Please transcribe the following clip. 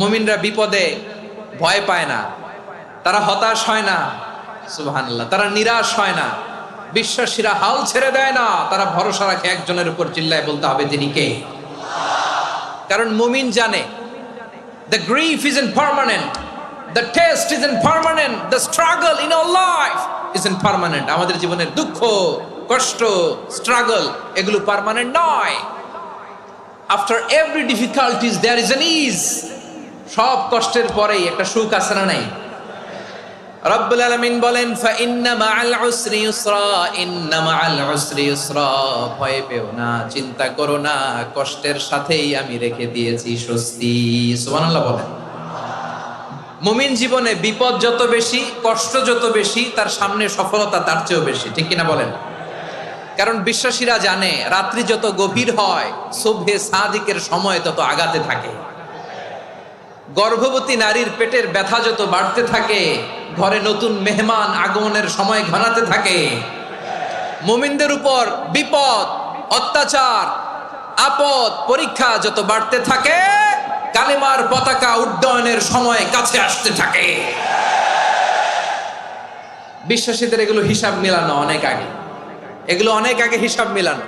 মুমিনরা বিপদে ভয় পায় না, তারা হতাশ হয় না, সুবহানাল্লাহ, তারা নিরাশ হয় না, বিশ্বাসীরা হাল ছেড়ে দেয় না, তারা ভরসা রাখে একজনের উপর, চিল্লায় বলতে হবে তিনি কে। কারণ মুমিন জানে the grief isn't permanent, the test isn't permanent, the struggle in our life isn't permanent. আমাদের জীবনের দুঃখ, কষ্ট, স্ট্রাগল এগুলো পার্মানেন্ট নয়। After every difficulties there is an ease. সব কষ্টের পরেই একটা সুখ আছে না নাই? রব্বুল আলামিন বলেন ফাইন্না মাআল উসরি ইউসরা, ইন্না মাআল উসরি ইউসরা, ভয় পেও না, চিন্তা করো না, কষ্টের সাথেই আমি রেখে দিয়েছি স্বস্তি। সুবহানাল্লাহ বলেন। মুমিন জীবনে বিপদ যত বেশি, কষ্ট যত বেশি, তার সামনে সফলতা তার চেয়েও বেশি, ঠিক কিনা বলেন? কারণ বিশ্বাসীরা জানে রাত্রি যত গভীর হয় সুবহে সাদিকের সময় তত আগাতে থাকে, গর্ভবতী নারীর পেটের ব্যথা যত বাড়তে থাকে, ঘরে নতুন মেহমান আগমনের সময় ঘনাতে থাকে। মুমিনদের উপর বিপদ, অত্যাচার, আপদ, পরীক্ষা যত বাড়তে থাকে, কালিমার পতাকা উড্ডয়নের সময় কাছে আসতে থাকে। বিশ্বাসীদের এগুলো হিসাব মিলানো অনেক আগে, এগুলো অনেক আগে হিসাব মিলানো।